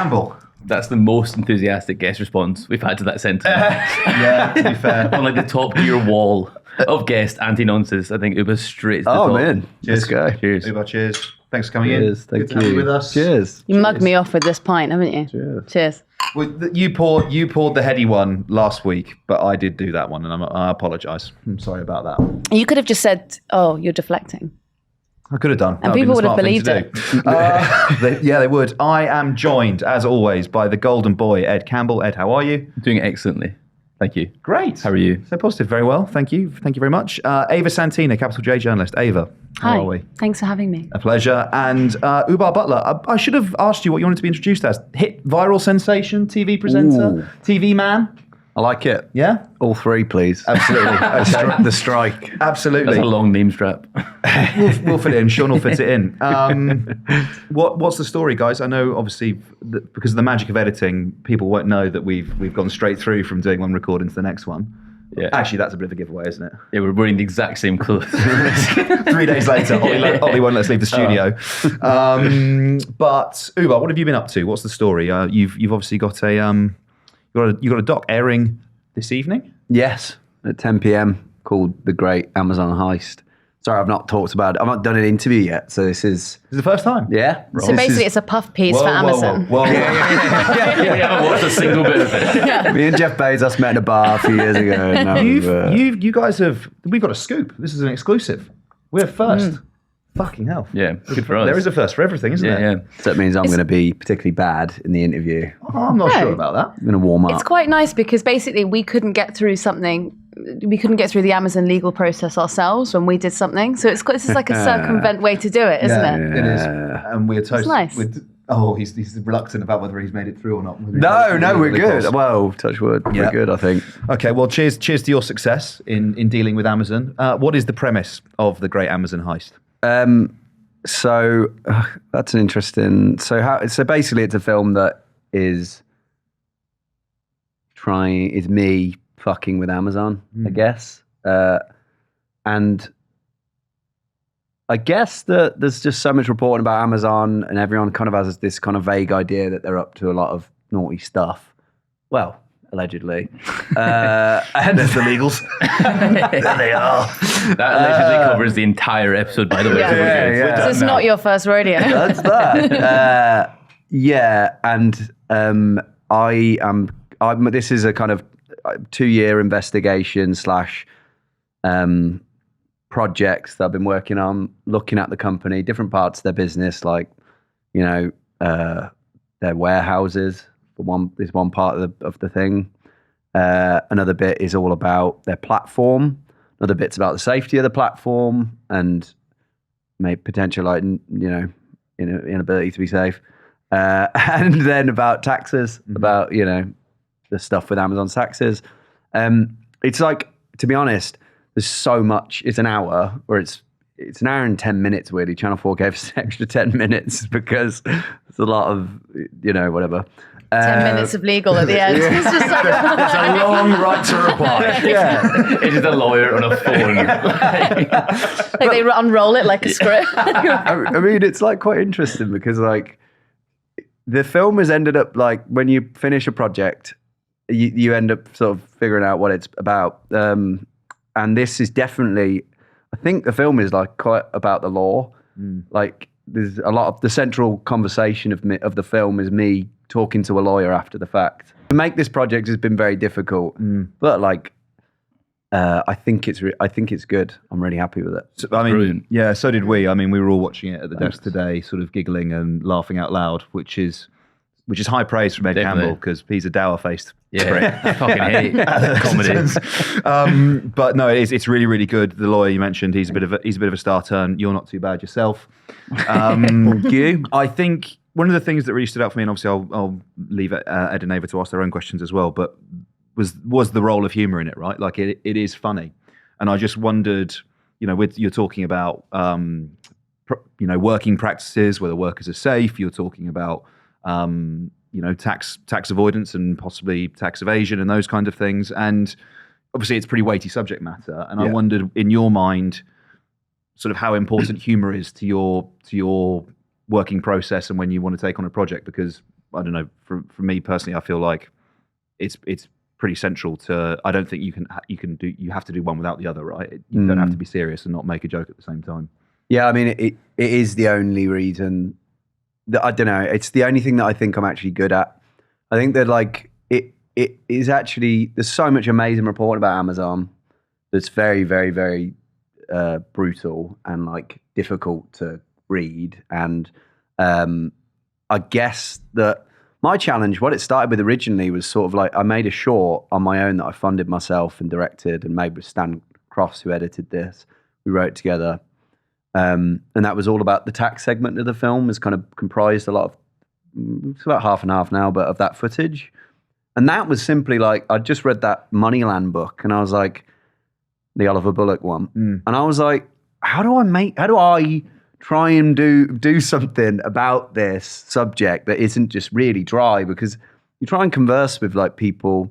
Campbell. That's the most enthusiastic guest response we've had to that sentence. Yeah, to be fair. On like the top tier wall of guest anti-nonsense, I think Oobah's straight to the top. Oh, man. Cheers. Let's go. Cheers. Oobah, cheers. Thanks for coming Cheers. in. Thank Good to have you with us. Cheers. You mugged me off with this pint, haven't you? Cheers. Cheers. Well, you poured the heady one last week, but I did do that one, and I apologise. I'm sorry about that. You could have just said, "Oh, you're deflecting." I could have done. And people would have believed it. They would. I am joined, as always, by the golden boy, Ed Campbell. Ed, how are you? Doing excellently. Thank you. Great. How are you? So positive. Very well. Thank you. Thank you very much. Ava Santina, Capital J journalist. Ava, Hi. how are we? Thanks for having me. A pleasure. And Oobah Butler, I should have asked you what you wanted to be introduced as. Hit viral sensation, TV presenter, Ooh. TV man. I like it. Yeah? All three, please. Absolutely. Okay. The strike. Absolutely. That's a long name strap. We'll fit it in. Sean will fit it in. What's the story, guys? I know, obviously, because of the magic of editing, people won't know that we've gone straight through from doing one recording to the next one. Yeah. Actually, that's a bit of a giveaway, isn't it? Yeah, we're wearing the exact same clothes. 3 days later, Ollie won't let us leave the studio. But Oobah, what have you been up to? What's the story? You've obviously got you got a doc airing this evening. Yes, at 10 p.m. called The Great Amazon Heist. Sorry, I've not talked about it. I've not done an interview yet, so this is... This is the first time? Yeah. So basically, it's a puff piece for Amazon. Whoa. We haven't watched a single bit of it. Me and Jeff Bezos met in a bar a few years ago. And You guys have... We've got a scoop. This is an exclusive. We're first. Fucking hell. Yeah, good for us. There is a first for everything, isn't there? Yeah. So that means I'm going to be particularly bad in the interview. Oh, I'm not No. sure about that. I'm going to warm up. It's quite nice because basically we couldn't get through something. We couldn't get through the Amazon legal process ourselves when we did something. So this is like a circumvent way to do it, isn't it? It is. And we're toast. nice. He's reluctant about whether he's made it through or not. No, we're good. Well, touch wood. Yeah. We're good, I think. Okay, well, cheers to your success in dealing with Amazon. What is the premise of the Great Amazon Heist? So that's an interesting. So basically, it's a film that is me fucking with Amazon, I guess, and I guess that there's just so much reporting about Amazon, and everyone kind of has this kind of vague idea that they're up to a lot of naughty stuff. Well, allegedly, and There's the legals. there they are. That allegedly covers the entire episode, by the way. So we're good. Yeah. So it's not your first rodeo. That's that. And this is a kind of 2-year investigation / projects that I've been working on, looking at the company, different parts of their business, like, their warehouses. Is one part of the thing. Another bit is all about their platform. Another bit's about the safety of the platform and potential, inability to be safe. And then about taxes, about the stuff with Amazon's taxes. It's like, to be honest, there's so much. It's an hour, or it's an hour and 10 minutes. Weirdly, Channel 4 gave us an extra 10 minutes because there's a lot of whatever. 10 minutes of legal at the end. It's just like It's a long right to reply. Yeah. It's just a lawyer on a phone. like they unroll it like a script. I mean, it's like quite interesting because like the film has ended up like when you finish a project, you end up sort of figuring out what it's about. And this is definitely, I think the film is like quite about the law. Like there's a lot of the central conversation of the film is me talking to a lawyer after the fact. To make this project has been very difficult, but like I think it's good. I'm really happy with it. So, I mean, Brilliant. yeah, so did we. I mean, we were all watching it at the desk today, sort of giggling and laughing out loud, which is high praise from Ed Definitely. Campbell because he's a dour-faced Yeah, I fucking hate comedy. but no, it's really, really good. The lawyer you mentioned, he's a bit of a star turn. You're not too bad yourself. Thank you. I think one of the things that really stood out for me, and obviously I'll leave Ed and Ava to ask their own questions as well, but was the role of humour in it, right? Like it is funny, and I just wondered, you're talking about working practices, whether workers are safe. You're talking about tax avoidance and possibly tax evasion and those kind of things. And obviously it's pretty weighty subject matter. And I wondered, in your mind, sort of how important humour is to your working process and when you want to take on a project, because I don't know. For me personally, I feel like it's pretty central to. I don't think you have to do one without the other, right? You don't have to be serious and not make a joke at the same time. Yeah, I mean, it is the only reason that I don't know. It's the only thing that I think I'm actually good at. I think that like it is actually there's so much amazing reporting about Amazon that's very, very, very brutal and like difficult to read. And I guess that my challenge, what it started with originally, was sort of like I made a short on my own that I funded myself and directed and made with Stan Cross, who edited this. We wrote it together. And that was all about the tax segment of the film. Is kind of comprised a lot of, it's about half and half now, but of that footage. And that was simply like, I just read that Moneyland book and I was like, the Oliver Bullock one. And I was like, how do I try and do something about this subject that isn't just really dry? Because you try and converse with like people,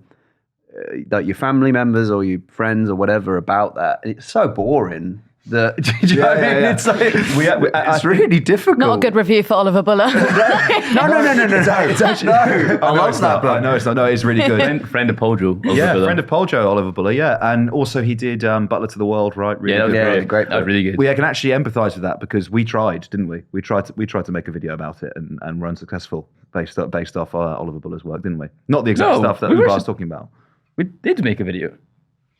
like your family members or your friends or whatever about that. And it's so boring. It's like it's really difficult. Not a good review for Oliver Buller. No. It's actually no. I love that. But no, it's not. No, it's really good. friend of Poljo. Friend of Poljo, Oliver Buller. Yeah, and also he did Butler to the World. Right. Really good. Great. That was really good. We can actually empathise with that because we tried, didn't we? We tried to make a video about it and were unsuccessful based off Oliver Buller's work, didn't we? Not the exact stuff that Oobah was talking about. We did make a video.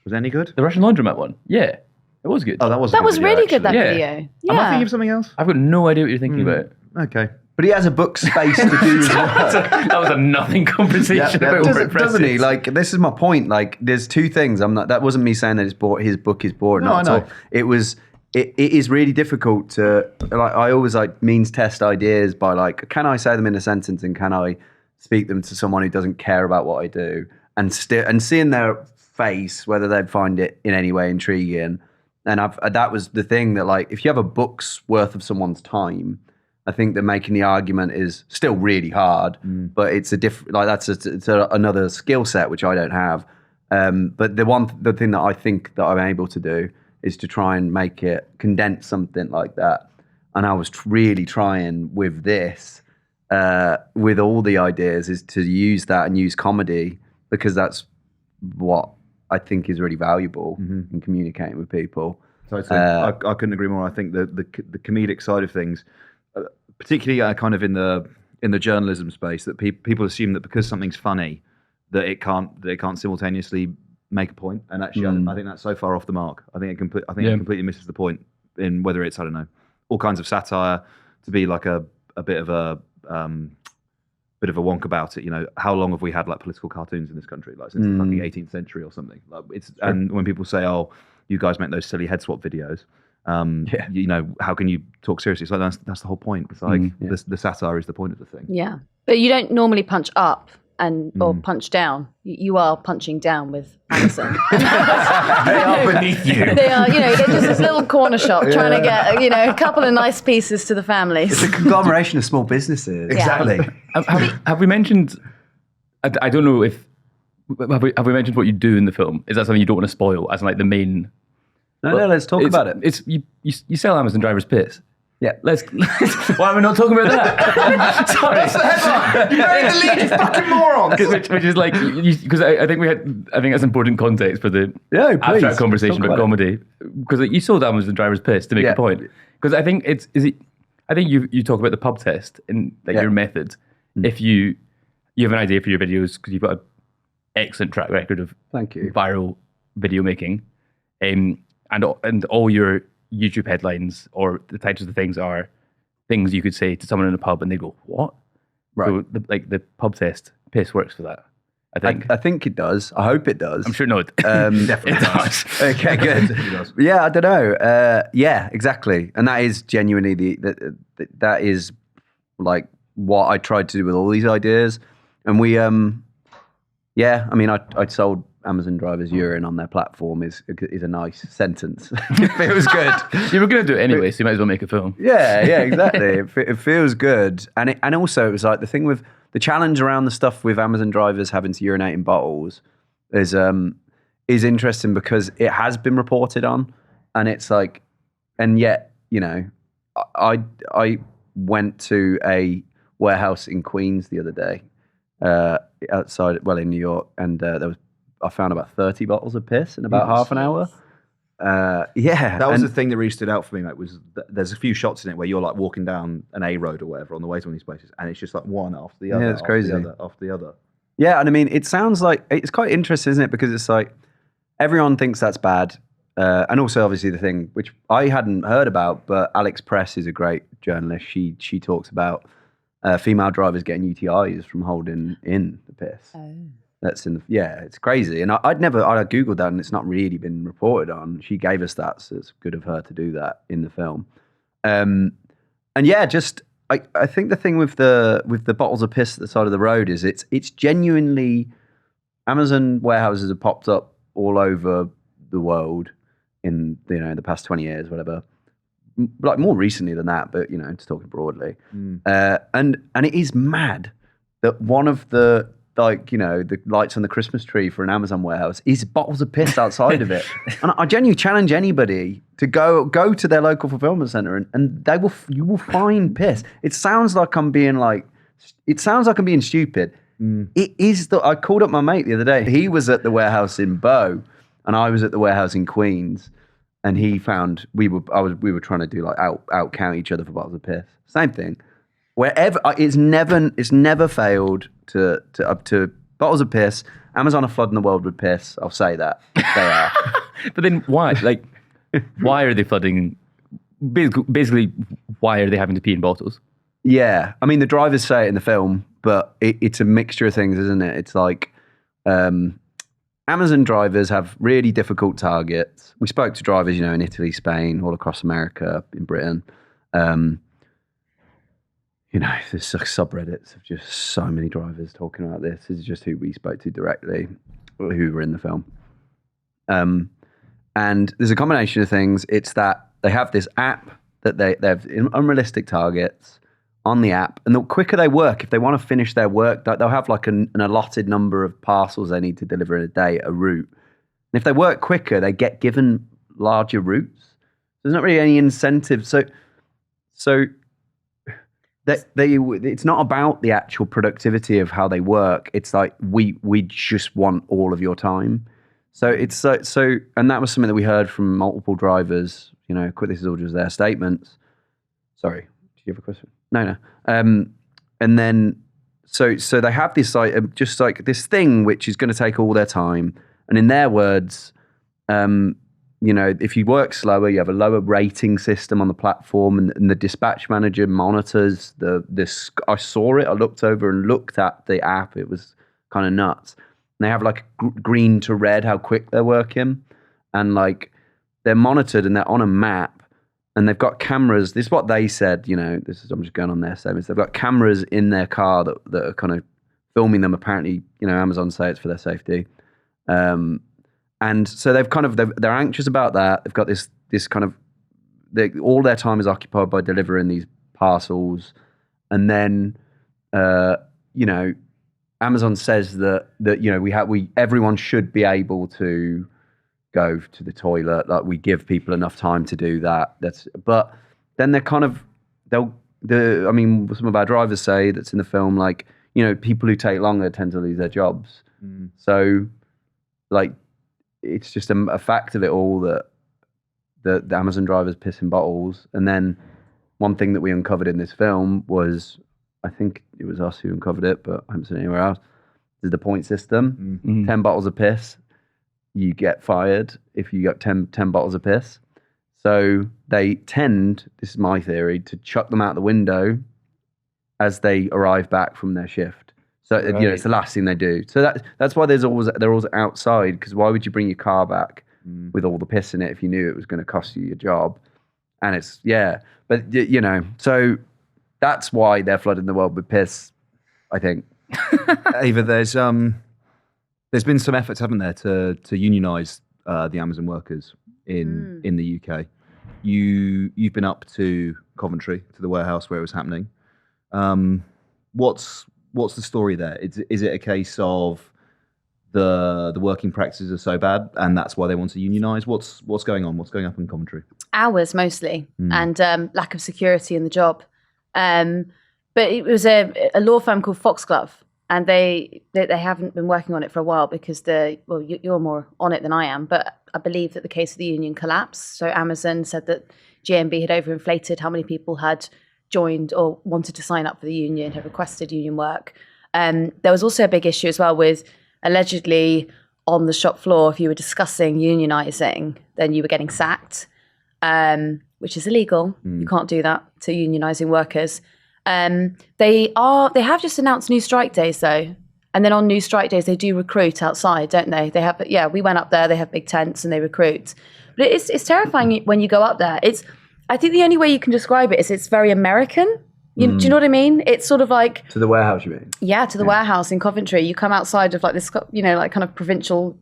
Was it any good? The Russian laundromat one. Yeah. It was good. Oh, that was really good, that Yeah. video. Yeah. Am I thinking of something else? I've got no idea what you're thinking about. Okay. But he has a book space to do his work. That was a nothing conversation about doesn't he? Like, this is my point. Like, there's two things. That wasn't me saying that his book is boring. No, not I at all. It is really difficult to, like, I always like means test ideas by like, can I say them in a sentence and can I speak them to someone who doesn't care about what I do and seeing their face, whether they'd find it in any way intriguing. And that was the thing that, like, if you have a book's worth of someone's time, I think that making the argument is still really hard, but it's a different, like, it's another skill set, which I don't have. But the thing that I think that I'm able to do is to try and condense something like that. And I was really trying with this, with all the ideas, is to use that and use comedy, because that's what I think is really valuable in communicating with people. Totally. I couldn't agree more. I think the comedic side of things, particularly kind of in the journalism space, that people assume that because something's funny, that it can't simultaneously make a point. And actually, I think that's so far off the mark. I think it completely misses the point in whether it's, I don't know, all kinds of satire, to be like a bit of a wonk about it. You know, how long have we had like political cartoons in this country? Like since the fucking 18th century or something. Like and when people say, "Oh, you guys make those silly head swap videos," you know, how can you talk seriously? It's like that's the whole point. It's like the satire is the point of the thing. Yeah, but you don't normally punch up or punch down. You are punching down with Amazon. They are beneath you. They are, they're just this little corner shop trying to get, a couple of nice pieces to the families. It's a conglomeration of small businesses. Exactly. Have we mentioned? I don't know if have we mentioned what you do in the film? Is that something you don't want to spoil? As in, like, the main. No, let's talk about it. It's you sell Amazon drivers' piss. Yeah. Why are we not talking about that? Sorry. That's the headline. You're in the lead, you fucking morons. Which is like, because I think that's important context for the abstract conversation about comedy. Because you sold Amazon drivers' piss to make a point. Because I think I think you talk about the pub test in your method. If you have an idea for your videos, because you've got an excellent track record of viral video making, and all your YouTube headlines or the titles of things are things you could say to someone in a pub and they go, "What?" Right. So the pub test piss works for that. I think it does. I hope it does. I'm sure it definitely does. Okay, good. Yeah, I don't know. Yeah, exactly. And that is genuinely that is like what I tried to do with all these ideas. And we, I mean, I sold Amazon drivers urine on their platform is a nice sentence. It feels good. You were going to do it anyway, so you might as well make a film. Yeah, exactly. It feels good. And also it was like the thing with the challenge around the stuff with Amazon drivers having to urinate in bottles is interesting because it has been reported on, and it's like, and yet, I went to warehouse in Queens the other day, in New York, and I found about 30 bottles of piss in about half an hour. That was the thing that really stood out for me, mate, was there's a few shots in it where you're like walking down an A road or whatever on the way to one of these places, and it's just like one after the other. Yeah, it's crazy. After the other. Yeah, and I mean, it sounds like, it's quite interesting, isn't it? Because it's like, everyone thinks that's bad. And also, obviously, the thing, which I hadn't heard about, but Alex Press is a great journalist. She talks about female drivers getting UTIs from holding in the piss. Oh. It's crazy. And I Googled that, and it's not really been reported on. She gave us that, so it's good of her to do that in the film. And yeah, just I think the thing with the bottles of piss at the side of the road is it's genuinely, Amazon warehouses have popped up all over the world in the past 20 years, whatever. Like more recently than that, but just talking broadly. And it is mad that one of the the lights on the Christmas tree for an Amazon warehouse is bottles of piss outside of it. And I genuinely challenge anybody to go to their local fulfillment center and you will find piss. It sounds like I'm being stupid. It is I called up my mate the other day. He was at the warehouse in Bow and I was at the warehouse in Queens, and he found we were trying to do like out count each other for bottles of piss. Same thing. Wherever it's never failed to up to bottles of piss. Amazon are flooding the world with piss. I'll say that they are. But then why? Like, why are they flooding? Basically, why are they having to pee in bottles? Yeah, I mean the drivers say it in the film, but it's a mixture of things, isn't it? It's like Amazon drivers have really difficult targets. We spoke to drivers, in Italy, Spain, all across America, in Britain. There's subreddits of just so many drivers talking about this. This is just who we spoke to directly, who were in the film. And there's a combination of things. It's that they have this app that they have unrealistic targets on the app. And the quicker they work, if they want to finish their work, they'll have like an allotted number of parcels they need to deliver in a day, a route. And if they work quicker, they get given larger routes. There's not really any incentive. So it's not about the actual productivity of how they work. It's like we just want all of your time. So it's and that was something that we heard from multiple drivers. This is all just their statements. Sorry, did you have a question? No. And then so they have this just like this thing which is going to take all their time. And in their words, if you work slower, you have a lower rating system on the platform, and the dispatch manager monitors this. I saw it. I looked over and looked at the app. It was kind of nuts. And they have like green to red how quick they're working, and like they're monitored and they're on a map, and they've got cameras. This is what they said. I'm just going on their statements. They've got cameras in their car that are kind of filming them. Apparently, Amazon say it's for their safety. And so they're anxious about that. They've got this kind of, all their time is occupied by delivering these parcels. And then, Amazon says that everyone should be able to go to the toilet. Like we give people enough time to do that. But then some of our drivers say that's in the film, like, people who take longer tend to lose their jobs. So like, it's just a fact of it all that the Amazon drivers piss in bottles. And then one thing that we uncovered in this film was, I think it was us who uncovered it, but I haven't seen it anywhere else, is the point system. 10 bottles of piss, you get fired if you got 10 bottles of piss. So they tend, this is my theory, to chuck them out the window as they arrive back from their shift. So it's the last thing they do. So that's why they're always outside, because why would you bring your car back with all the piss in it if you knew it was going to cost you your job? And so that's why they're flooding the world with piss, I think. Ava, there's been some efforts, haven't there, to unionise the Amazon workers in the UK. You've been up to Coventry, to the warehouse where it was happening. What's the story there? Is it a case of the working practices are so bad and that's why they want to unionise? What's going on? What's going up in Coventry? Hours mostly, and lack of security in the job. But it was a law firm called Foxglove, and they haven't been working on it for a while because you're more on it than I am, but I believe that the case of the union collapsed. So Amazon said that GMB had overinflated how many people had joined or wanted to sign up for the union, had requested union work. There was also a big issue as well with allegedly on the shop floor, if you were discussing unionizing, then you were getting sacked, which is illegal. You can't do that to unionizing workers. They have just announced new strike days though. And then on new strike days, they do recruit outside, don't they? They have, we went up there, they have big tents and they recruit. But it's terrifying when you go up there. I think the only way you can describe it is it's very American. Do you know what I mean? It's sort of like... To the warehouse, you mean? Yeah, to the warehouse in Coventry. You come outside of like this, like kind of provincial,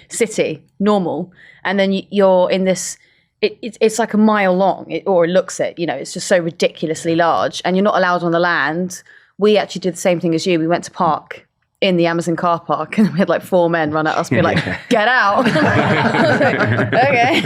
city, normal. And then you're in this... It's like a mile long, or it looks it. It's just so ridiculously large. And you're not allowed on the land. We actually did the same thing as you. We went to park in the Amazon car park, and we had like 4 men run at us, be like, "Get out!" I was like, "Okay."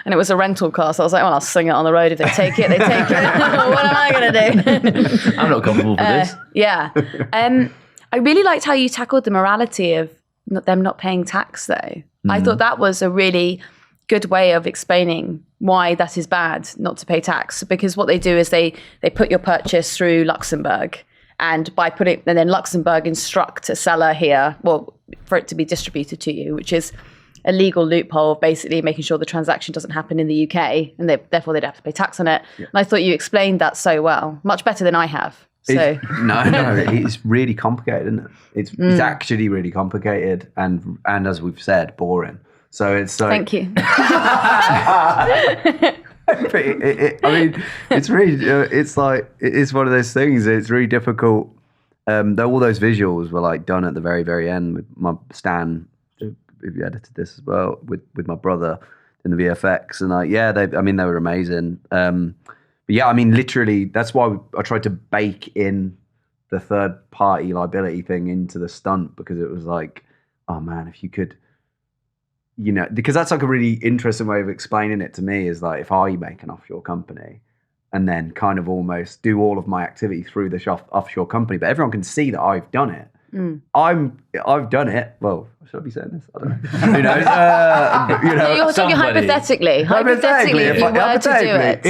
And it was a rental car, so I was like, "Well, I'll sing it on the road. If they take it, they take it. What am I going to do?" I'm not comfortable for this. Yeah. I really liked how you tackled the morality of them not paying tax, though. I thought that was a really good way of explaining why that is bad not to pay tax, because what they do is they put your purchase through Luxembourg, and then Luxembourg instruct a seller here, for it to be distributed to you, which is a legal loophole of basically making sure the transaction doesn't happen in the UK, and therefore they'd have to pay tax on it. Yeah. And I thought you explained that so well, much better than I have. So no, it's really complicated, isn't it? It's actually really complicated, and as we've said, boring. So it's like... Thank you. It's really, it's one of those things. It's really difficult. All those visuals were like done at the very, very end with my Stan, who edited this as well, with my brother in the VFX, and they were amazing. But yeah, literally, that's why I tried to bake in the third party liability thing into the stunt, because it was like, oh man, if you could, because that's like a really interesting way of explaining it to me, is like, if I make an offshore company and then kind of almost do all of my activity through the offshore company, but everyone can see that I've done it. I've done it. Well, should I be saying this? I don't know. Who knows? You're talking hypothetically. Hypothetically, if you were to do it.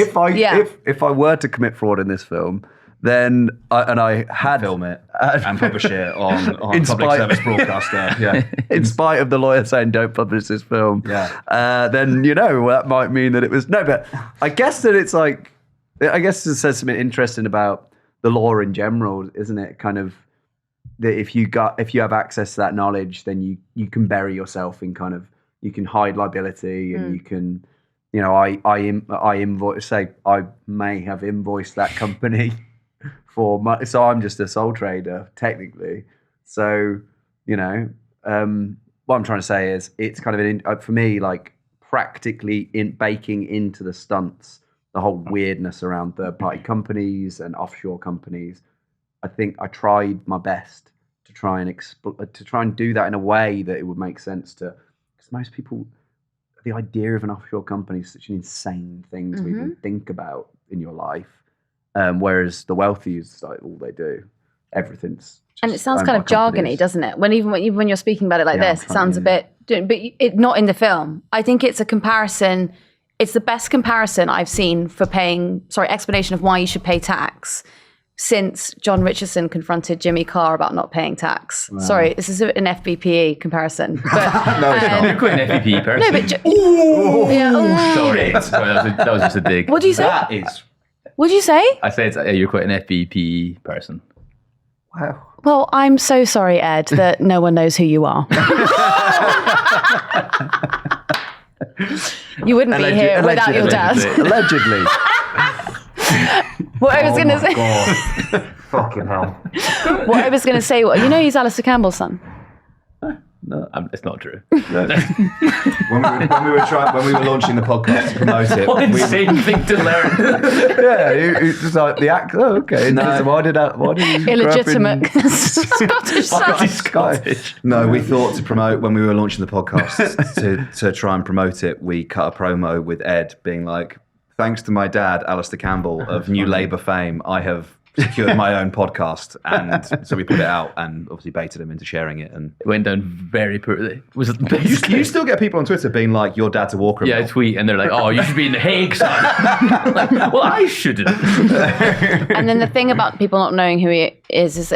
If I were to commit fraud in this film, then I had film it and publish it on public service broadcaster. Yeah. In spite of the lawyer saying don't publish this film. Yeah. Then that might mean that it was no. But I guess that it's like, I guess it says something interesting about the law in general, isn't it? Kind of that if you have access to that knowledge, then you can bury yourself in kind of, you can hide liability, and you can, I invoice, say I may have invoiced that company for money, so I'm just a sole trader technically. So what I'm trying to say is, it's kind of for me, like, practically baking into the stunts the whole weirdness around third party companies and offshore companies. I think I tried my best to try and do that in a way that it would make sense to, because most people, the idea of an offshore company is such an insane thing to even think about in your life. Whereas the wealthy is like all they do. Everything's just, and it sounds kind of jargony, doesn't it? Even when you're speaking about it like this, it sounds a bit, but not in the film. I think it's a comparison. It's the best comparison I've seen for explanation of why you should pay tax since John Richardson confronted Jimmy Carr about not paying tax. Wow. Sorry, this is an FBPE comparison. But, no, it's not. You're quite an FBPE person. No, but... Sorry, that was just a dig. What do you say? That is... What did you say? I said you're quite an FBPE person. Wow. Well, I'm so sorry, Ed, that no one knows who you are. You wouldn't be here without your dad. Allegedly. What I was going to say. God. Fucking hell. What I was going to say, he's Alistair Campbell's son. No, it's not true. No. when we were launching the podcast to promote it, what insane thing to learn. It's just like the act. Oh, okay. No. Why did he illegitimate Scottish? No, we thought to promote, when we were launching the podcast to try and promote it, we cut a promo with Ed being like, "Thanks to my dad, Alistair Campbell of New Labour fame, I have secured my own podcast, and so we put it out and obviously baited him into sharing it, and it went down very poorly. Was it you still get people on Twitter being like, "Your dad's a war criminal." Yeah, I tweet and they're like, "Oh, you should be in the Hague, son." Like, well, I shouldn't. And then the thing about people not knowing who he is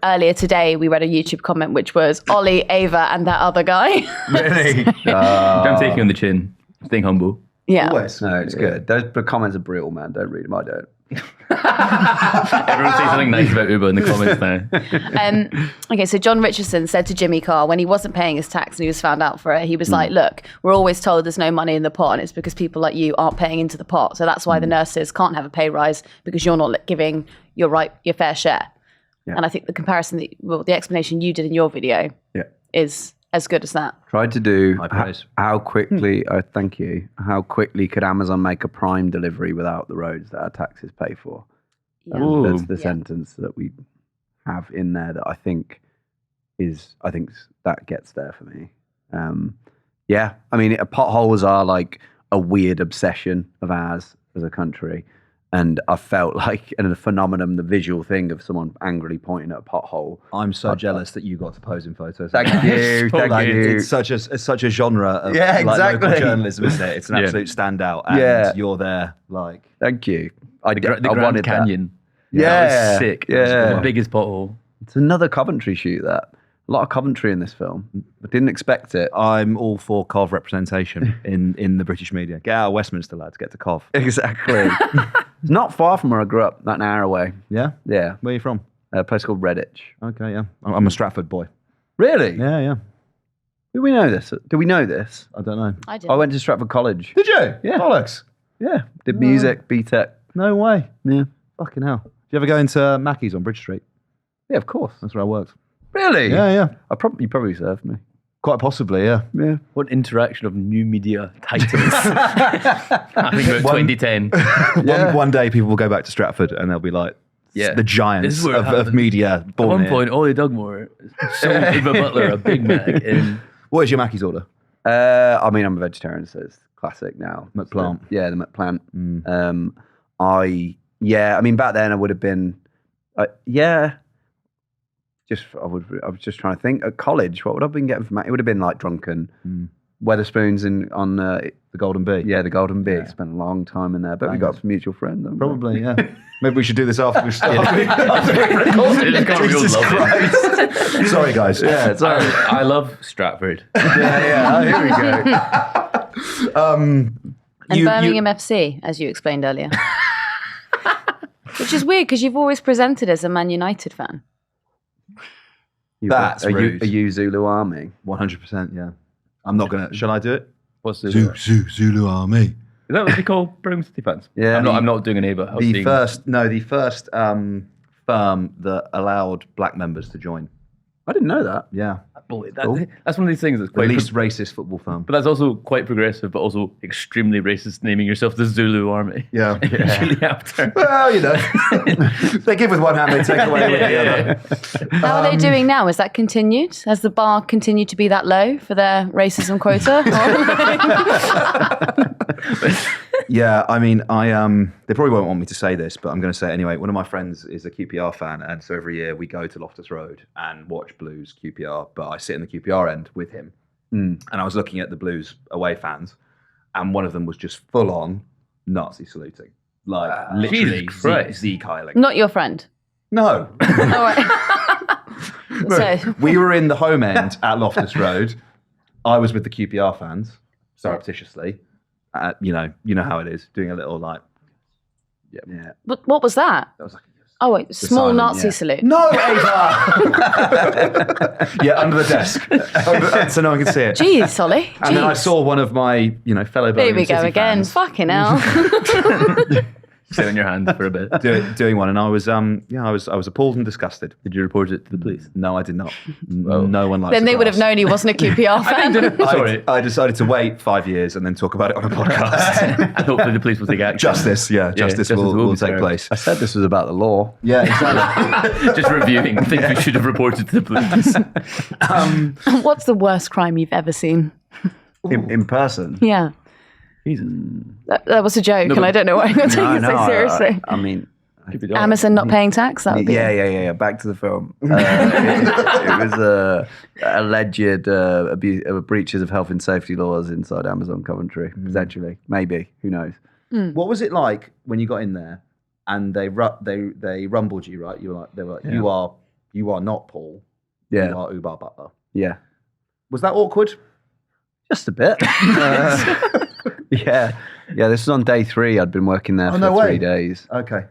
earlier today we read a YouTube comment which was Ollie, Ava, and that other guy. Really? I'm taking on the chin, staying humble. Yeah. Always. No, it's good. Those comments are brutal, man. Don't read them. I don't. Everyone say something nice about Oobah in the comments now. Okay, so John Richardson said to Jimmy Carr when he wasn't paying his tax and he was found out for it, he was like, look, we're always told there's no money in the pot, and it's because people like you aren't paying into the pot. So that's why the nurses can't have a pay rise, because you're not giving your fair share. Yeah. And I think the comparison, the explanation you did in your video is as good as that. Tried to do how quickly, thank you, how quickly could Amazon make a Prime delivery without the roads that our taxes pay for? Yeah. That's the sentence that we have in there that I think that gets there for me. Yeah, I mean, potholes are like a weird obsession of ours as a country. And I felt like a phenomenon, the visual thing of someone angrily pointing at a pothole. I'm so jealous that you got to pose in photos. Thank you, thank you. It's such a genre of exactly. local journalism, isn't it? It's an absolute standout, and you're there. Like, thank you. The Grand Canyon. That was sick. Yeah, the biggest pothole. It's another Coventry shoot. That a lot of Coventry in this film. I didn't expect it. I'm all for Cov representation in the British media. Get out of Westminster, lads. Get to Cov. Exactly. It's not far from where I grew up, not an hour away. Yeah? Yeah. Where are you from? A place called Redditch. Okay, yeah. I'm a Stratford boy. Really? Yeah. Do we know this? Do we know this? I don't know. I did. I went to Stratford College. Did you? Yeah. Bollocks. Yeah. Did music, BTEC. No way. Yeah. Fucking hell. Did you ever go into Mackey's on Bridge Street? Yeah, of course. That's where I worked. Really? Yeah. You probably served me. Quite possibly, yeah. Yeah. What interaction of new media titans happening about 2010. One day people will go back to Stratford and they'll be like, the giants of media. At one point, Ollie Dugmore sold Oobah Butler a Big Mac in... What is your Mackey's order? I mean, I'm a vegetarian, so it's classic now. McPlant. So, yeah, the McPlant. I mean, back then I would have been, I was just trying to think. At college, what would I have been getting from Mac? It would have been like drunken Wetherspoons on the Golden Bee. Yeah, the Golden Bee. Spent a long time in there, but we got some mutual friends. Probably, yeah. Maybe we should do this after we start. Jesus Christ. Sorry, guys. Yeah, sorry. I love Stratford. Here we go. And Birmingham FC, as you explained earlier. Which is weird because you've always presented as a Man United fan. That's rude. Are you Zulu Army? 100%, yeah. I'm not going to... Shall I do it? What's Zulu? Zulu Army. Is that what they call Birmingham City fans? Yeah. I'm not doing any of it. The first firm that allowed black members to join. I didn't know that. Yeah. That's one of these things that's The quite... least racist football firm. But that's also quite progressive, but also extremely racist, naming yourself the Zulu Army. Yeah. Usually after. Well, you know. They give with one hand, they take away with the other. How are they doing now? Is that continued? Has the bar continued to be that low for their racism quota? Yeah, I mean, they probably won't want me to say this, but I'm going to say it anyway. One of my friends is a QPR fan, and so every year we go to Loftus Road and watch Blues QPR, but I sit in the QPR end with him. And I was looking at the Blues away fans, and one of them was just full on Nazi saluting. Like, literally Z-Kyling. Not your friend? No. All right. So we were in the home end at Loftus Road. I was with the QPR fans, surreptitiously. You know how it is, doing a little like, yeah. What was that? That was like small Nazi salute. No, Ava. Yeah, under the desk, so no one can see it. Jeez, Solly. And then I saw one of my, fellow Birmingham Here we go City again. fans. Fucking hell. Sit on your hand for a bit. doing one, and I was appalled and disgusted. Did you report it to the police? No, I did not. No one likes. Then they would have known he wasn't a QPR fan. Sorry. I decided to wait 5 years and then talk about it on a podcast. And hopefully the police will take action. Justice will take place. I said this was about the law. Yeah, exactly. Just reviewing things we should have reported to the police. What's the worst crime you've ever seen? In person? Yeah. Jesus. That was a joke, and I don't know why I'm taking it so seriously. I mean, Amazon not paying tax? That would be yeah. Back to the film. It was alleged breaches of health and safety laws inside Amazon Coventry, potentially, maybe. Who knows? What was it like when you got in there and they rumbled you? Right, they were like, you are not Paul. Yeah, you are Oobah Butler. Yeah. Was that awkward? Just a bit. Yeah. This was on day 3. I'd been working there for 3 days. Okay.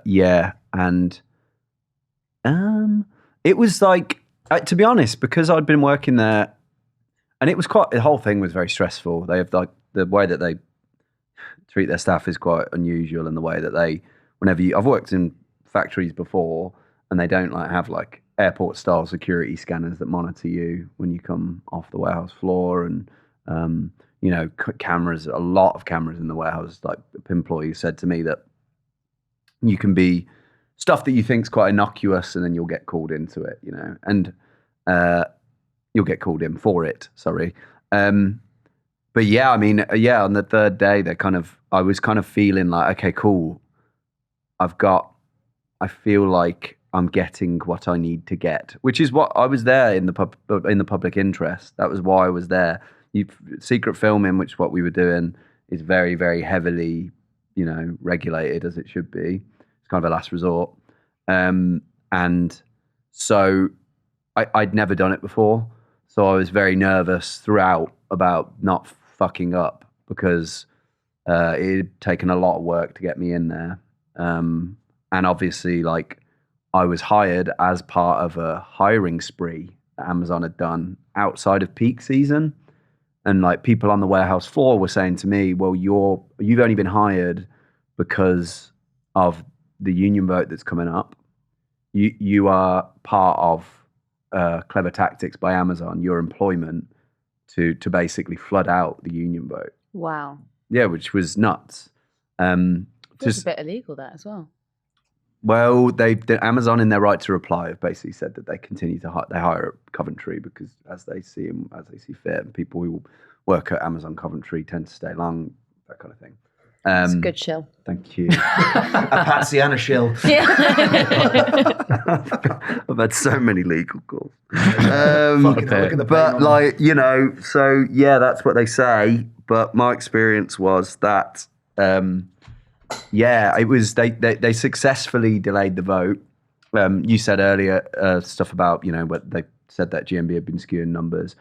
Yeah, and it was like, to be honest, because I'd been working there, and it was the whole thing was very stressful. They have like the way that they treat their staff is quite unusual, and the way that I've worked in factories before, and they don't like have like airport style security scanners that monitor you when you come off the warehouse floor, and cameras, a lot of cameras in the warehouse. Like employees said to me that you can be stuff that you think is quite innocuous, and then you'll get called into it, and you'll get called in for it. Sorry. But yeah, I mean, on the 3rd day, I was kind of feeling like, okay, cool. I feel like I'm getting what I need to get, which is what I was there in the public interest. That was why I was there. Secret filming, which is what we were doing, is very, very heavily, regulated, as it should be. It's kind of a last resort. And so I'd never done it before. So I was very nervous throughout about not fucking up, because it had taken a lot of work to get me in there. And obviously, like, I was hired as part of a hiring spree that Amazon had done outside of peak season. And like people on the warehouse floor were saying to me, well, you've only been hired because of the union vote that's coming up. You are part of clever tactics by Amazon, your employment, to basically flood out the union vote. Wow. Yeah, which was nuts. It's a bit illegal, that as well. Well, Amazon, in their right to reply, have basically said that they continue to hire at Coventry because as they see fit, and people who work at Amazon Coventry tend to stay long, that kind of thing. It's a good shill. Thank you. A patsy and a shill. Yeah. I've had so many legal calls. But like, so yeah, that's what they say. But my experience was that, it was they successfully delayed the vote. You said earlier stuff about what they said that GMB had been skewing numbers.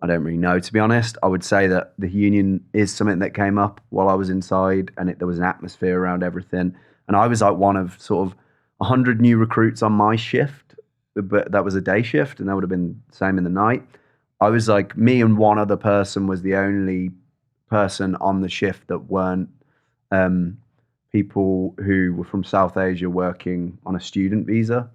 I don't really know, to be honest. I would say that the union is something that came up while I was inside, and there was an atmosphere around everything. And I was like one of sort of 100 new recruits on my shift, but that was a day shift, and that would have been the same in the night. I was like, me and one other person was the only person on the shift that weren't people who were from South Asia working on a student visa.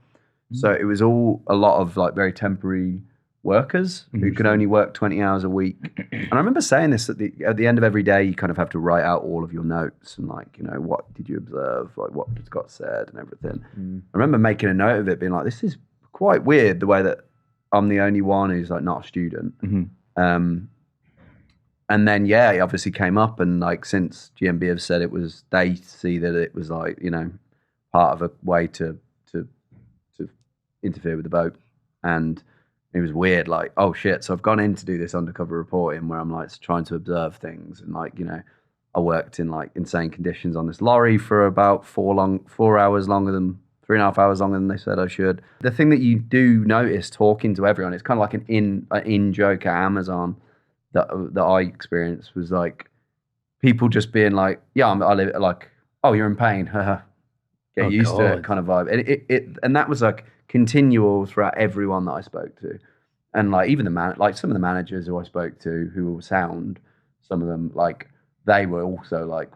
So it was all a lot of like very temporary workers who could only work 20 hours a week. And I remember saying this at the end of every day, you kind of have to write out all of your notes and like, what did you observe? Like what got said and everything. I remember making a note of it being like, this is quite weird the way that I'm the only one who's like not a student. And then, it obviously came up, and like since GMB have said they see that it was like, part of a way to interfere with the vote. And it was weird, like, oh shit. So I've gone in to do this undercover reporting where I'm like trying to observe things. And like, I worked in like insane conditions on this lorry for about 3.5 hours longer than they said I should. The thing that you do notice talking to everyone, it's kind of like an in joke at Amazon that I experienced was like people just being like, yeah, I live like, oh, you're in pain, get used to it kind of vibe. And that was like continual throughout everyone that I spoke to. And like even some of the managers who I spoke to who were sound, some of them like they were also like,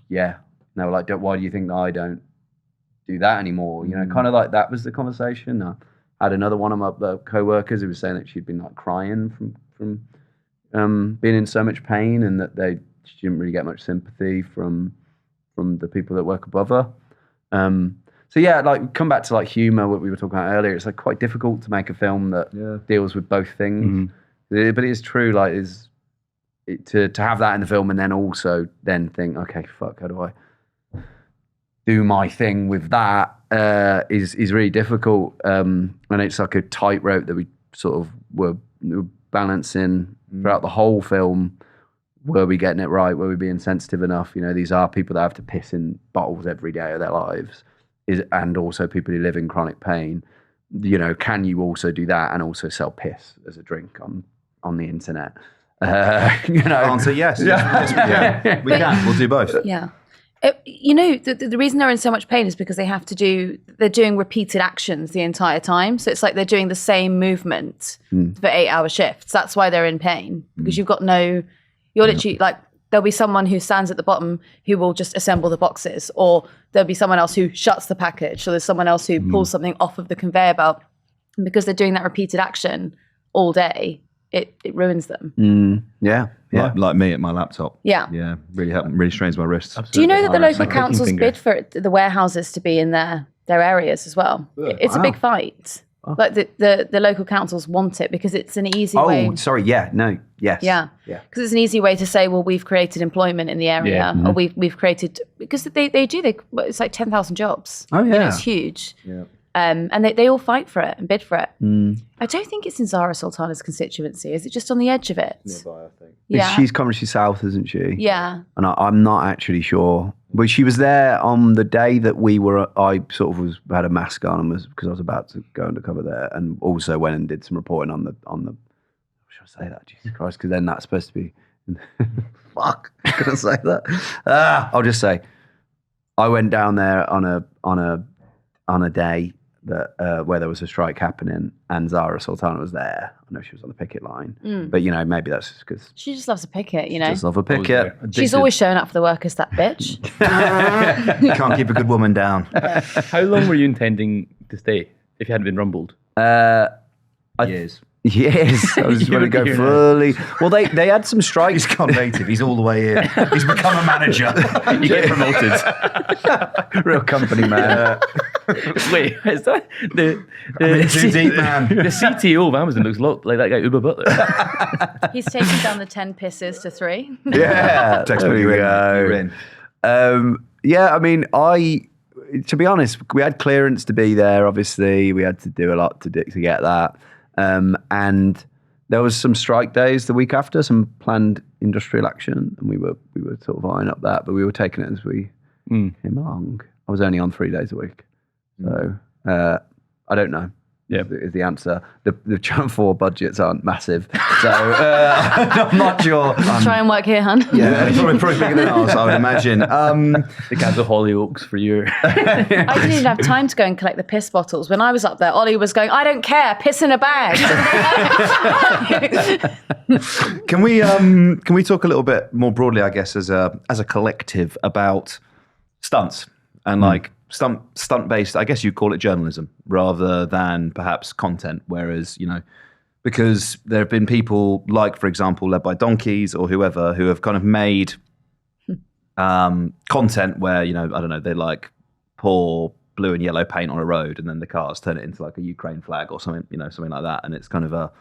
yeah. And they were like, why do you think that I don't do that anymore? Kind of like that was the conversation. I had another one of my co-workers who was saying that she'd been like crying from being in so much pain, and that she didn't really get much sympathy from the people that work above her. So yeah, like come back to like humor, what we were talking about earlier. It's like quite difficult to make a film that deals with both things. But it is true, like to have that in the film, and then also then think, okay, fuck, how do I do my thing with that is really difficult. And it's like a tightrope that we sort of were balancing throughout the whole film. Were we getting it right? Were we being sensitive enough? You know, these are people that have to piss in bottles every day of their lives, and also people who live in chronic pain. You know, can you also do that and also sell piss as a drink on the internet? You know, answer yes. Yes, we can. We can. We'll do both. Yeah. You know, the reason they're in so much pain is because they're doing repeated actions the entire time. So it's like they're doing the same movement for 8-hour shifts. That's why they're in pain, because you're literally like, there'll be someone who stands at the bottom who will just assemble the boxes, or there'll be someone else who shuts the package. So there's someone else who pulls something off of the conveyor belt. And because they're doing that repeated action all day, it ruins them. Yeah. Like me at my laptop. Yeah. Yeah. Really strains my wrists. Do you know that the local councils bid for the warehouses to be in their areas as well? It's a big fight. Like the local councils want it because it's an easy way. Oh, sorry. Yeah. No. Yes. Yeah. Because it's an easy way to say, well, we've created employment in the area, or we've created, because it's like 10,000 jobs. Oh, yeah. You know, it's huge. Yeah. And they all fight for it and bid for it. I don't think it's in Zara Sultana's constituency. Is it just on the edge of it? Nearby, I think. Yeah. She's Coventry South, isn't she? Yeah. And I'm not actually sure. But she was there on the day that I sort of had a mask on, and because I was about to go undercover there, and also went and did some reporting on the. Should I say that? Jesus Christ! Because then that's supposed to be. Fuck! Could I say that? I'll just say, I went down there on a day that where there was a strike happening, and Zara Sultana was there. I know she was on the picket line, but you know, maybe that's just because she just loves a picket. You know, just love a picket. She's always showing up for the workers, that bitch. Can't keep a good woman down. How long were you intending to stay if you hadn't been rumbled? Years. Yes, I was just going to go fully. Well, they had some strikes. He's gone native. He's all the way in. He's become a manager. You get promoted. Real company man. Wait, is that the too deep, man? The CTO of Amazon looks a lot like that guy Oobah Butler. He's taken down the 10 pisses to 3. Yeah, There we go. Yeah, I mean, to be honest, we had clearance to be there. Obviously, we had to do a lot to get that. And there was some strike days the week after, some planned industrial action, and we were sort of eyeing up that, but we were taking it as we came along. I was only on 3 days a week, so I don't know. Yeah, is the answer. The Channel 4 budgets aren't massive, so I'm not sure. Try and work here, hun. Yeah, probably bigger than ours, I would imagine. The cans of Hollyoaks for you. I didn't even have time to go and collect the piss bottles. When I was up there, Ollie was going, I don't care, piss in a bag. Can we talk a little bit more broadly, I guess, as a collective about stunts and like stunt based, I guess you'd call it journalism rather than perhaps content. Whereas, you know, because there have been people like, for example, Led by Donkeys or whoever, who have kind of made content where, you know, I don't know, they like pour blue and yellow paint on a road and then the cars turn it into like a Ukraine flag or something, you know, something like that. And it's kind of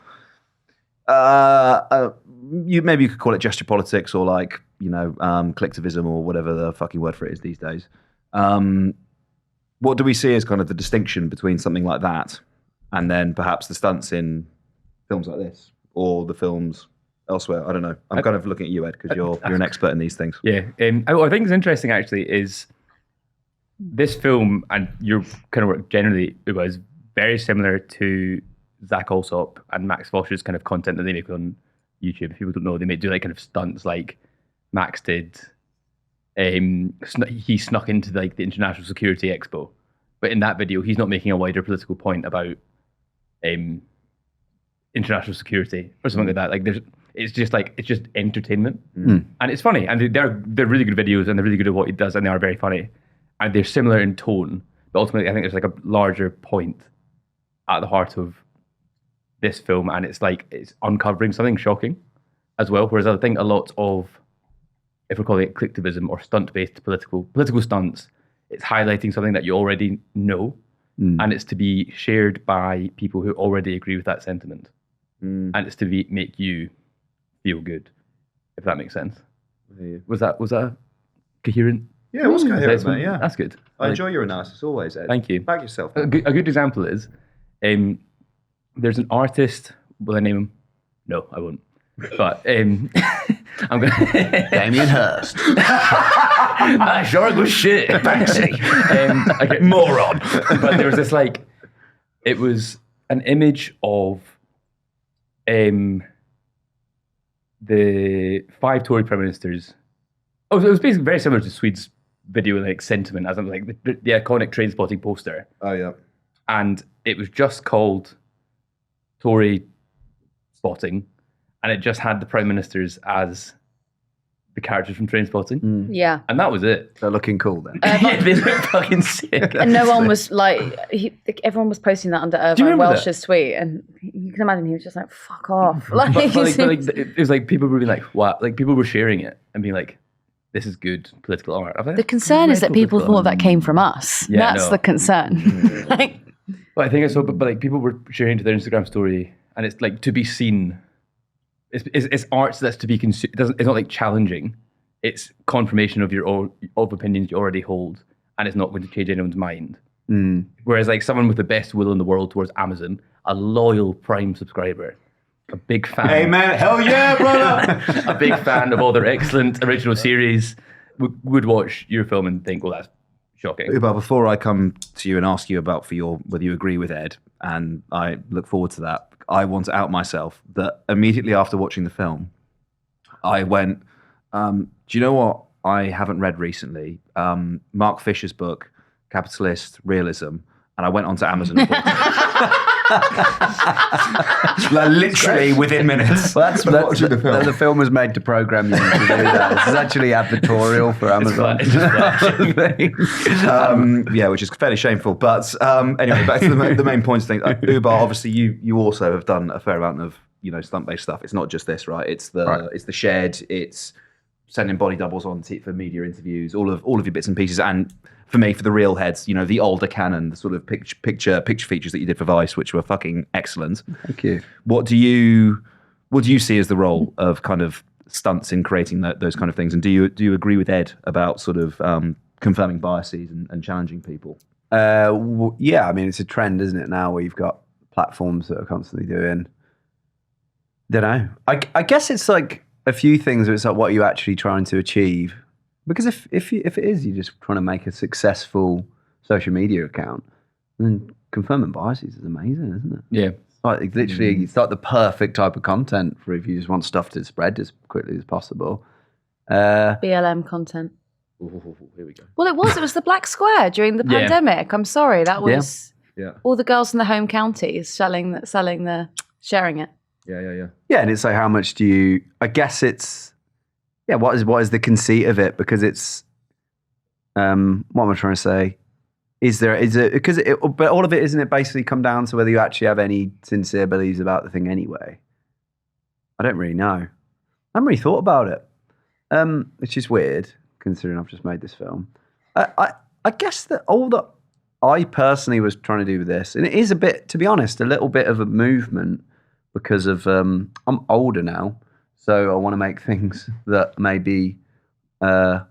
maybe you could call it gesture politics or like, you know, collectivism or whatever the fucking word for it is these days. What do we see as kind of the distinction between something like that and then perhaps the stunts in films like this or the films elsewhere? I don't know. I'm kind of looking at you, Ed, because you're an expert in these things. Yeah. What I think is interesting actually is this film and your kind of work generally, it was very similar to Zach Alsop and Max Foster's kind of content that they make on YouTube. If people don't know, they may do like kind of stunts like Max did. He snuck into like the International Security Expo, but in that video he's not making a wider political point about international security or something like that. Like it's just entertainment, and it's funny, and they're really good videos, and they're really good at what he does, and they are very funny, and they're similar in tone. But ultimately, I think there's like a larger point at the heart of this film, and it's like it's uncovering something shocking as well. Whereas I think a lot of, if we're calling it collectivism or stunt-based political stunts, it's highlighting something that you already know, and it's to be shared by people who already agree with that sentiment, and it's to make you feel good, if that makes sense. Was that a coherent Yeah, it was coherent, mate. Yeah, that's good. I enjoy your analysis always, Ed. Thank you. Back yourself. A good example is, there's an artist. Will I name him? No, I won't. But I'm going to Damien Hirst. I sure was shit. Banksy. Okay, moron. But there was this it was an image of the 5 Tory prime ministers. Oh, it was basically very similar to Swede's video sentiment, as in the iconic train spotting poster. Oh yeah. And it was just called Tory spotting, and it just had the prime ministers as the characters from Trainspotting. Yeah. And that was it. They're looking cool then. Yeah, they look fucking sick. And no one was everyone was posting that under Irvine Welsh's tweet, and you can imagine he was just like, "Fuck off!" But it was people were being like, "What?" People were sharing it and being like, "This is good political art." The concern is that people thought that came from us. Yeah, That's the concern. But I think I saw, but people were sharing to their Instagram story, and it's to be seen. It's art that's to be consumed. It's not challenging. It's confirmation of of opinions you already hold, and it's not going to change anyone's mind. Whereas someone with the best will in the world towards Amazon, a loyal Prime subscriber, a big fan. Hey man, hell yeah, brother! A big fan of all their excellent original series would watch your film and think, well, that's shocking. But before I come to you and ask you about whether you agree with Ed, and I look forward to that, I want to out myself that immediately after watching the film, I went, do you know what I haven't read recently? Mark Fisher's book, Capitalist Realism, and I went onto Amazon and bought it. Literally within minutes. Well, the film was made to program you to do that. This is actually advertorial for Amazon. Yeah, which is fairly shameful. But anyway, back to the main points thing. Oobah, obviously, you also have done a fair amount of stunt-based stuff. It's not just this, right? It's the Shed. It's sending body doubles on for media interviews. All of your bits and pieces, and for me, for the real heads, the older canon, the sort of picture features that you did for Vice, which were fucking excellent. Thank you. What do you see as the role of kind of stunts in creating those kind of things? And do you agree with Ed about sort of confirming biases and challenging people? Yeah, I mean, it's a trend, isn't it, now, where you've got platforms that are constantly doing, don't know. I guess it's a few things where it's what are you actually trying to achieve? Because if it is, you're just trying to make a successful social media account, then confirming biases is amazing, isn't it? Yeah. Literally, it's the perfect type of content for if you just want stuff to spread as quickly as possible. BLM content. Ooh, here we go. Well, it was the Black Square during the pandemic. I'm sorry, that was all the girls in the home counties sharing it. Yeah. Yeah, and it's how much do you? I guess it's what is the conceit of it? Because it's what am I trying to say? But all of it, isn't it basically come down to whether you actually have any sincere beliefs about the thing anyway? I don't really know. I haven't really thought about it. It's just weird considering I've just made this film. I guess that all that I personally was trying to do with this, and it is a bit, to be honest, a little bit of a movement because of I'm older now, so I want to make things that maybe I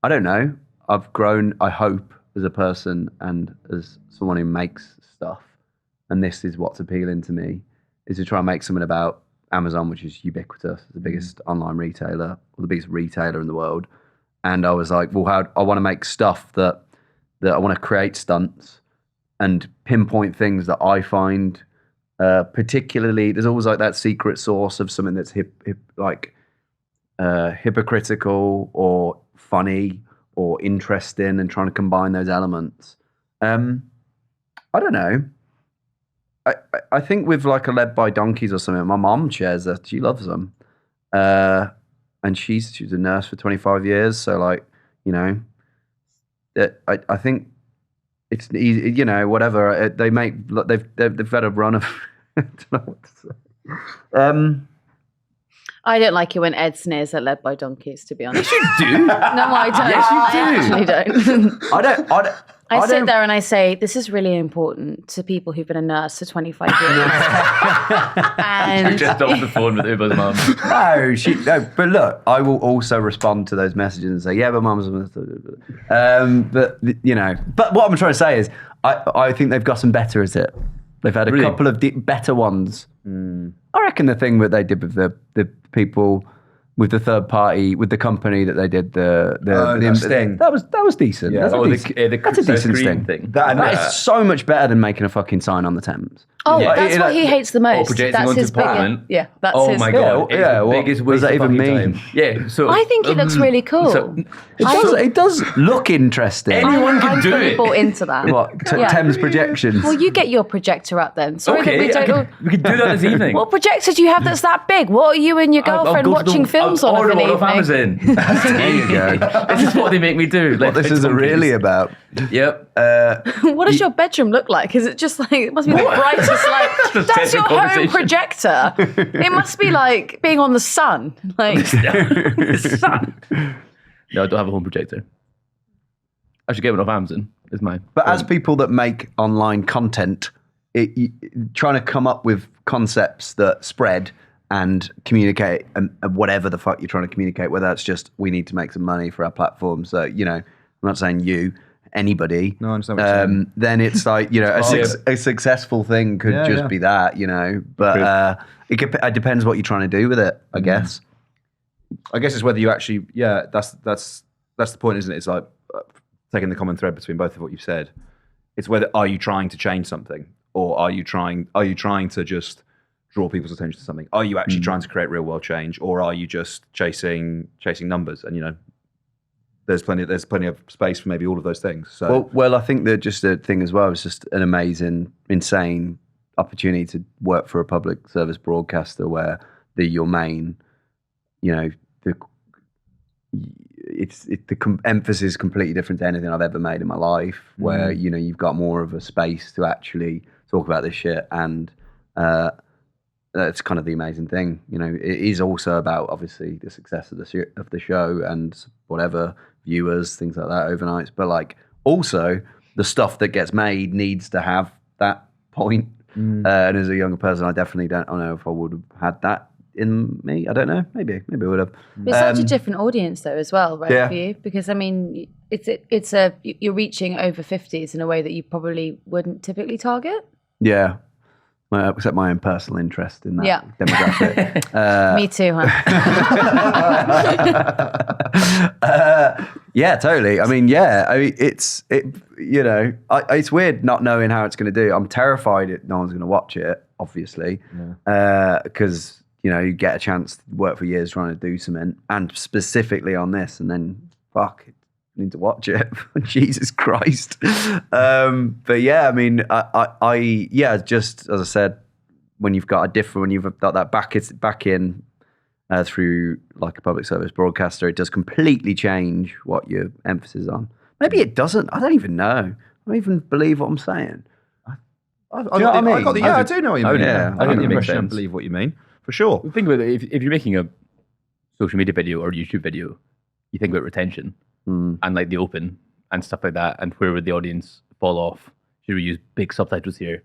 don't know. I've grown, I hope, as a person and as someone who makes stuff, and this is what's appealing to me, is to try and make something about Amazon, which is ubiquitous, the biggest online retailer, or the biggest retailer in the world. And I was like, well, I want to make stuff that I want to create stunts and pinpoint things that I find particularly, there's always that secret sauce of something that's hypocritical or funny or interesting, and trying to combine those elements. I don't know. I think with a Led by Donkeys or something, my mom shares that. She loves them. And she was a nurse for 25 years. So I think it's easy, whatever. They've had a run of, I don't know what to say. I don't like it when Ed sneers at Led by Donkeys, to be honest. Yes, you do. No, I don't. Yes, you do. I actually don't. I I sit don't- there and I say, this is really important to people who've been a nurse for 25 years. and Just off the phone with Uber's mum. No, but look, I will also respond to those messages and say, yeah, but mum's... but, you know, but what I'm trying to say is, I think they've gotten better at it. They've had a couple of better ones. I reckon the thing that they did with the people... with the third party, with the company that they did the sting. That was decent. Yeah. That's a decent sting. thing. That is so much better than making a fucking sign on the Thames. Oh, Yeah. that's what he hates the most. projecting That's onto his biggest. Parliament. Yeah, that's Oh his. my god! It's the what biggest does waste that of even fucking mean? time. Yeah, so I think it looks really cool. It does look interesting. Anyone can I'm do fully it. bought into that. What Yeah. Thames projections? Well, you get your projector up then. Sorry that okay, we don't. we could do that this evening. What projector do you have that's that big? What are you and your girlfriend watching films I'll on order of an one off evening? Amazon. There you go. This is what they make me do. What this is really about. Yep. What does your bedroom look like? Is it just like, it must be the brightest light? Just That's your technical home conversation. projector. It must be like being on the sun. Like, Son. No, I don't have a home projector. I should get one off Amazon. Is mine. But as people that make online content, trying to come up with concepts that spread and communicate and whatever the fuck you're trying to communicate, whether that's just we need to make some money for our platform. So, you know, I'm not saying you, anybody. No, I understand what you're saying. Then it's like, you know, a successful thing could just be that, you know. But it depends what you're trying to do with it, I guess. I guess it's whether you actually, that's the point, isn't it? It's like taking the common thread between both of what you've said. It's whether are you trying to change something, or are you trying to just draw people's attention to something? Are you actually trying to create real world change, or are you just chasing numbers? And you know, there's plenty of space for maybe all of those things. So Well, I think that just the thing as well is just an amazing, insane opportunity to work for a public service broadcaster where your main, you know, the emphasis is completely different to anything I've ever made in my life. Where you know you've got more of a space to actually talk about this shit, and that's kind of the amazing thing. You know, it is also about obviously the success of the show and whatever viewers, things like that, overnights. But like also the stuff that gets made needs to have that point. And as a younger person, I definitely don't know if I would have had that in me. I don't know. Maybe I would have. it's such a different audience though as well, right, Yeah. for you? Because I mean, you're reaching over 50s in a way that you probably wouldn't typically target. Yeah. Except my own personal interest in that Yeah. demographic. Me too, huh? Yeah, totally. I mean, it's it's weird not knowing how it's going to do. I'm terrified no one's going to watch it, obviously, because you know you get a chance to work for years trying to do something, and specifically on this, and then I need to watch it. Jesus Christ. But yeah, I mean, I just as I said, when you've got that back in through like a public service broadcaster, it does completely change what your emphasis is on. Maybe it doesn't. I don't even know. I don't even believe what I'm saying. I do know what you mean. Yeah, I think it the makes impression I sense. believe what you mean, for sure. Think about it. If you're making a social media video or YouTube video, you think about retention and like the open and stuff like that, and where would the audience fall off? Should we use big subtitles here?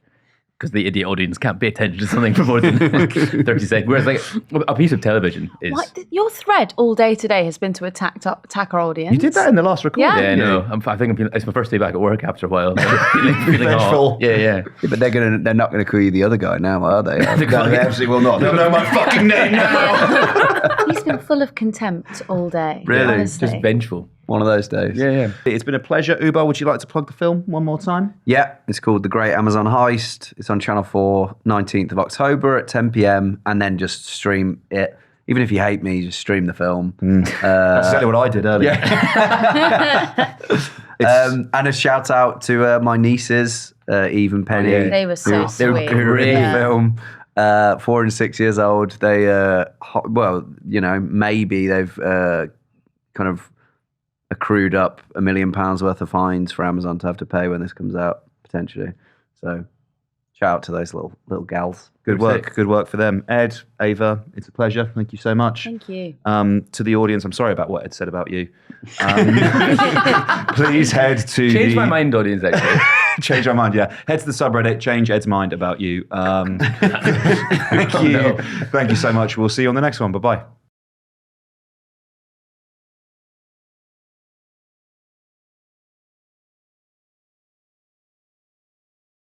Because the idiot audience can't pay attention to something for more than 30 seconds. Whereas like a piece of television is... What? Your thread all day today has been to attack our audience. You did that in the last record. Yeah. Yeah, no. I think it's my first day back at work after a while. feeling Vengeful. Yeah. Yeah, but they're not going to call you the other guy now, are they? No, they absolutely will not. They'll know my fucking name now. He's been full of contempt all day. Really? honestly. just vengeful. One of those days. Yeah. It's been a pleasure. Oobah, would you like to plug the film one more time? Yeah, it's called The Great Amazon Heist. It's on Channel 4, 19th of October at 10 p.m. and then just stream it. Even if you hate me, just stream the film. That's exactly what I did earlier. And a shout out to my nieces, Eve and Penny. They were so They were sweet. great Yeah. film. 4 and 6 years old. They, maybe they've kind of accrued up £1 million worth of fines for Amazon to have to pay when this comes out, potentially. So Shout out to those little gals. Good work for them. Ed, Ava, it's a pleasure. Thank you so much. Thank you. To the audience, I'm sorry about what Ed said about you. Please head to Change my mind, audience, actually. Change my mind, yeah. Head to the subreddit, change Ed's mind about you. Thank you. No. Thank you so much. We'll see you on the next one. Bye-bye.